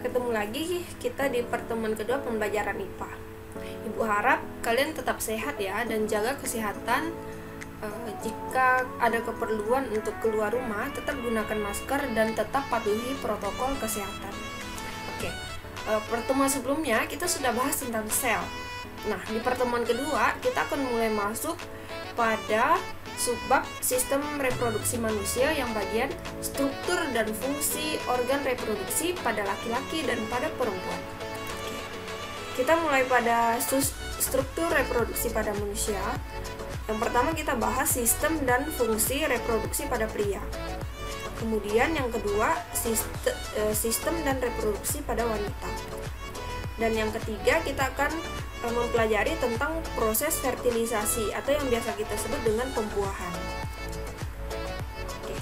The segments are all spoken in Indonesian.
Ketemu lagi kita di pertemuan kedua pembelajaran IPA. Ibu harap kalian tetap sehat ya, dan jaga kesehatan. Jika ada keperluan untuk keluar rumah, tetap gunakan masker dan tetap patuhi protokol kesehatan. Oke, pertemuan sebelumnya kita sudah bahas tentang sel. Nah, di pertemuan kedua kita akan mulai masuk pada subbab sistem reproduksi manusia yang bagian struktur dan fungsi organ reproduksi pada laki-laki dan pada perempuan. Kita mulai pada struktur reproduksi pada manusia. Yang pertama kita bahas sistem dan fungsi reproduksi pada pria. Kemudian yang kedua sistem dan reproduksi pada wanita. Dan yang ketiga kita akan mempelajari tentang proses fertilisasi atau yang biasa kita sebut dengan pembuahan. Oke,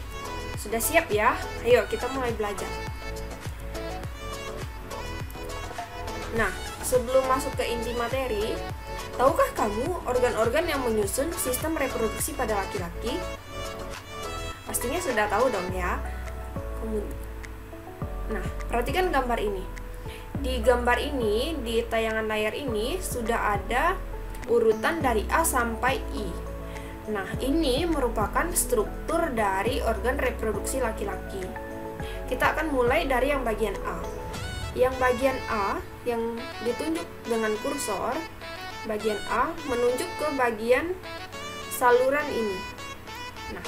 sudah siap ya? Ayo kita mulai belajar. Nah, sebelum masuk ke inti materi, tahukah kamu organ-organ yang menyusun sistem reproduksi pada laki-laki? Pastinya sudah tahu dong ya. Nah, perhatikan gambar ini. Di gambar ini, di tayangan layar ini sudah ada urutan dari A sampai I. Nah, ini merupakan struktur dari organ reproduksi laki-laki. Kita akan mulai dari yang bagian A. Yang bagian A yang ditunjuk dengan kursor, bagian A menunjuk ke bagian saluran ini. Nah,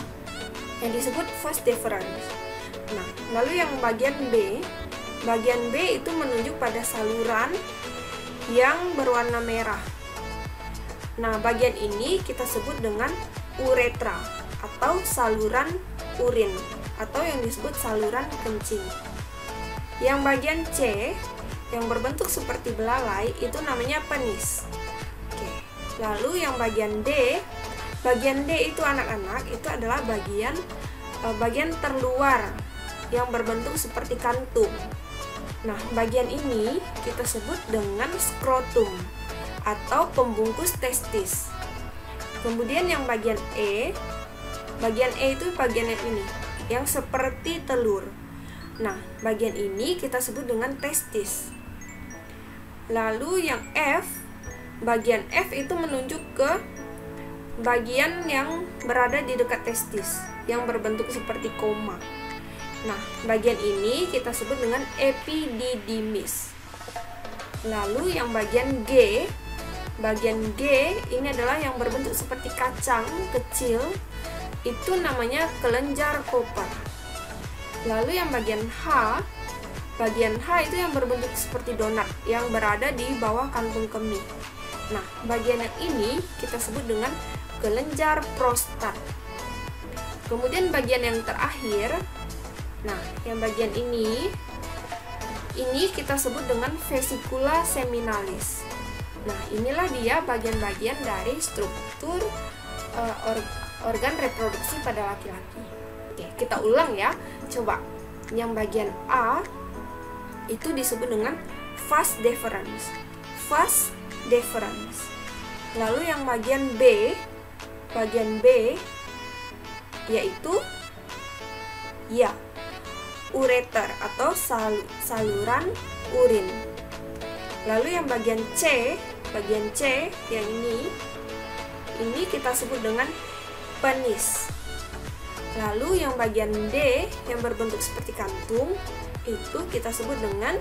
yang disebut vas deferens. Nah, lalu yang bagian B itu menunjuk pada saluran yang berwarna merah. Nah, bagian ini kita sebut dengan uretra atau saluran urin atau yang disebut saluran kencing. Yang bagian C yang berbentuk seperti belalai itu namanya penis. Oke. Lalu yang bagian D itu anak-anak, itu adalah bagian terluar yang berbentuk seperti kantung. Nah, bagian ini kita sebut dengan skrotum atau pembungkus testis. Kemudian yang bagian E itu bagian yang ini, yang seperti telur. Nah, bagian ini kita sebut dengan testis. Lalu yang F, bagian F itu menunjuk ke bagian yang berada di dekat testis, yang berbentuk seperti koma. Nah, bagian ini kita sebut dengan epididymis. Lalu yang bagian G ini adalah yang berbentuk seperti kacang kecil, itu namanya kelenjar Koper. Lalu yang bagian H itu yang berbentuk seperti donat, yang berada di bawah kantung kemih. Nah, bagian yang ini kita sebut dengan kelenjar prostat. Kemudian bagian yang terakhir, nah, yang bagian ini kita sebut dengan vesicula seminalis. Nah, inilah dia bagian-bagian dari struktur organ reproduksi pada laki-laki. Oke, kita ulang ya. Coba, yang bagian A itu disebut dengan vas deferens. Vas deferens. Lalu yang bagian B yaitu ureter atau saluran urin. Lalu yang bagian C yang ini kita sebut dengan penis. Lalu yang bagian D yang berbentuk seperti kantung itu kita sebut dengan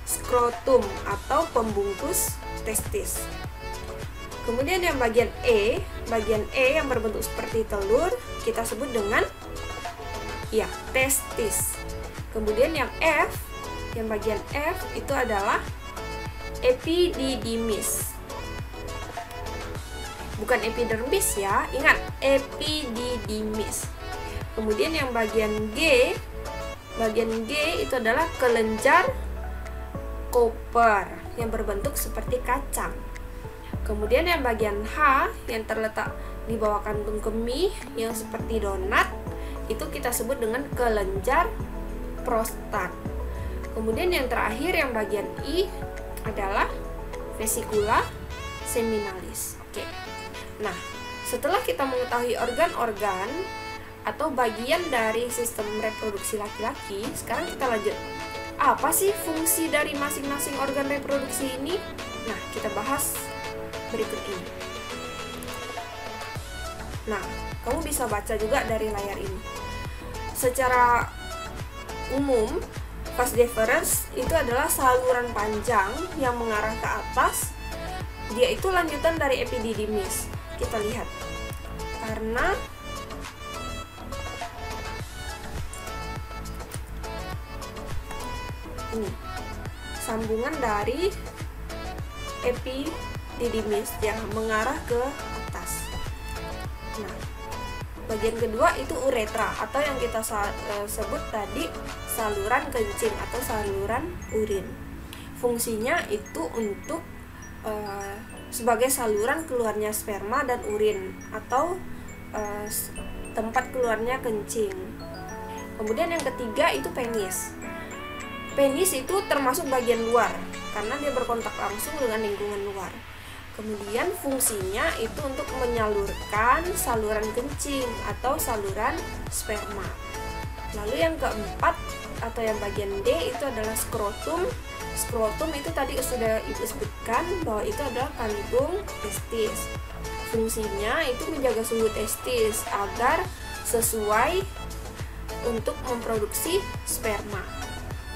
skrotum atau pembungkus testis. Kemudian yang bagian E yang berbentuk seperti telur kita sebut dengan testis. Kemudian yang bagian F itu adalah epididymis. Bukan epidermis ya, ingat, epididymis. Kemudian yang bagian G itu adalah kelenjar Koper yang berbentuk seperti kacang. Kemudian yang bagian H yang terletak di bawah kantung kemih yang seperti donat, itu kita sebut dengan kelenjar prostat. Kemudian yang terakhir yang bagian I adalah vesicula seminalis. Oke. Nah, setelah kita mengetahui organ-organ atau bagian dari sistem reproduksi laki-laki, sekarang kita lanjut Apa sih fungsi dari masing-masing organ reproduksi ini? Nah, kita bahas berikut ini. Nah, kamu bisa baca juga dari layar ini. Secara umum, vas deferens itu adalah saluran panjang yang mengarah ke atas. Dia itu lanjutan dari epididymis. Kita lihat. Karena ini sambungan dari epididymis yang mengarah ke atas. Nah, bagian kedua itu uretra atau yang kita sebut tadi saluran kencing atau saluran urin. Fungsinya itu untuk sebagai saluran keluarnya sperma dan urin atau tempat keluarnya kencing. Kemudian yang ketiga itu penis. Penis itu termasuk bagian luar karena dia berkontak langsung dengan lingkungan luar. Kemudian fungsinya itu untuk menyalurkan saluran kencing atau saluran sperma. Lalu yang keempat atau yang bagian D itu adalah skrotum. Skrotum itu tadi sudah Ibu sebutkan bahwa itu adalah kantung testis. Fungsinya itu menjaga suhu testis agar sesuai untuk memproduksi sperma.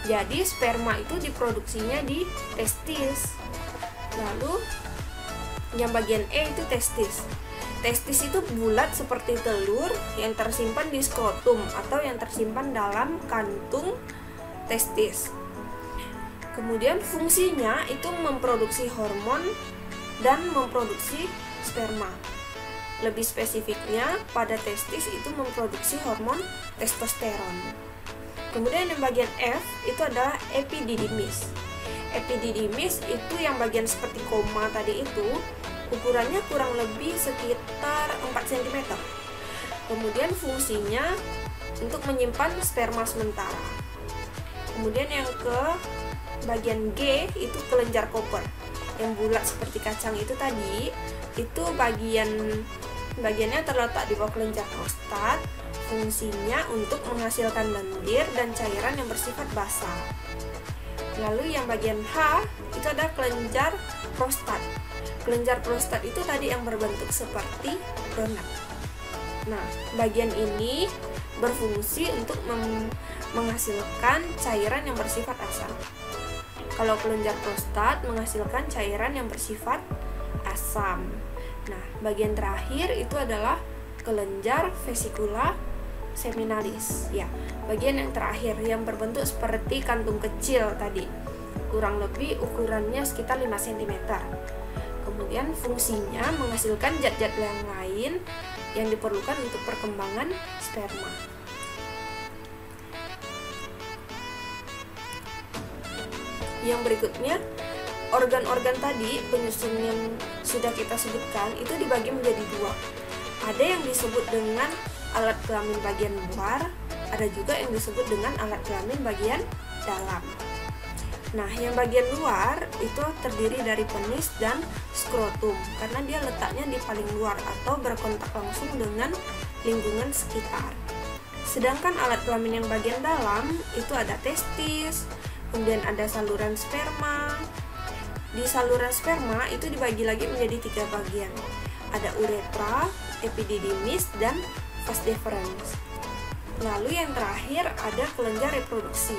Jadi sperma itu diproduksinya di testis. Lalu yang bagian E itu testis. Testis itu bulat seperti telur yang tersimpan di skrotum atau yang tersimpan dalam kantung testis. Kemudian fungsinya itu memproduksi hormon dan memproduksi sperma. Lebih spesifiknya pada testis itu memproduksi hormon testosteron. Kemudian yang bagian F itu adalah epididymis. Epididymis itu yang bagian seperti koma tadi itu, ukurannya kurang lebih sekitar 4 cm. Kemudian fungsinya untuk menyimpan sperma sementara. Kemudian yang ke bagian G itu kelenjar koper yang bulat seperti kacang itu tadi, itu bagiannya terletak di bawah kelenjar prostat. Fungsinya untuk menghasilkan lendir dan cairan yang bersifat basah. Lalu yang bagian H itu ada kelenjar prostat. Kelenjar prostat itu tadi yang berbentuk seperti donat. Nah, bagian ini berfungsi untuk menghasilkan cairan yang bersifat asam. Kalau kelenjar prostat menghasilkan cairan yang bersifat asam. Nah, bagian terakhir itu adalah kelenjar vesikula seminalis. Ya, bagian yang terakhir yang berbentuk seperti kantung kecil tadi. Kurang lebih ukurannya sekitar 5 cm. Kemudian fungsinya menghasilkan zat-zat yang lain yang diperlukan untuk perkembangan sperma. Yang berikutnya, organ-organ tadi, penyusun yang sudah kita sebutkan, itu dibagi menjadi dua. Ada yang disebut dengan alat kelamin bagian luar, ada juga yang disebut dengan alat kelamin bagian dalam. Nah, yang bagian luar itu terdiri dari penis dan skrotum, karena dia letaknya di paling luar atau berkontak langsung dengan lingkungan sekitar. Sedangkan alat kelamin yang bagian dalam itu ada testis, kemudian ada saluran sperma. Di saluran sperma itu dibagi lagi menjadi 3 bagian. Ada uretra, epididymis, dan vas deferens. Lalu yang terakhir ada kelenjar reproduksi.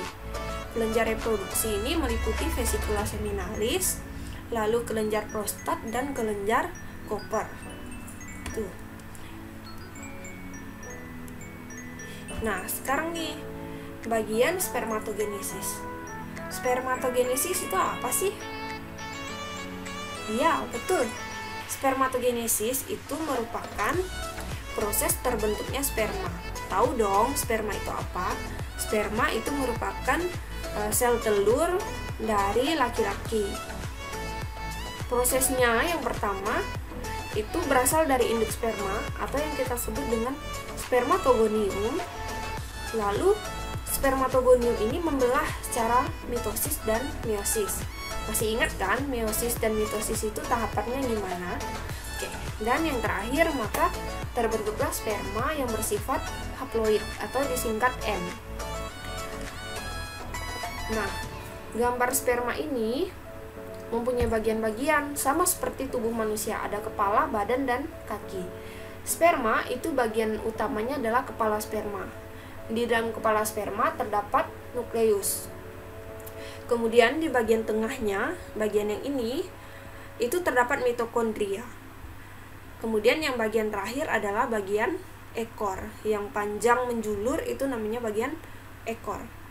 Kelenjar reproduksi ini meliputi vesikula seminalis, lalu kelenjar prostat, dan kelenjar koper. Tuh. Nah, sekarang nih bagian spermatogenesis. Spermatogenesis itu apa sih? Iya, betul. Spermatogenesis itu merupakan proses terbentuknya sperma. Tahu dong sperma itu apa? Sperma itu merupakan sel telur dari laki-laki. Prosesnya yang pertama itu berasal dari induk sperma atau yang kita sebut dengan spermatogonium. Lalu spermatogonium ini membelah secara mitosis dan meiosis. Masih ingat kan meiosis dan mitosis itu tahapannya gimana? Oke. Dan yang terakhir maka terbentuklah sperma yang bersifat haploid atau disingkat M. Nah, gambar sperma ini mempunyai bagian-bagian sama seperti tubuh manusia, ada kepala, badan, dan kaki. Sperma itu bagian utamanya adalah kepala sperma. Di dalam kepala sperma terdapat nukleus. Kemudian di bagian tengahnya, bagian yang ini, itu terdapat mitokondria. Kemudian yang bagian terakhir adalah bagian ekor. Yang panjang menjulur itu namanya bagian ekor.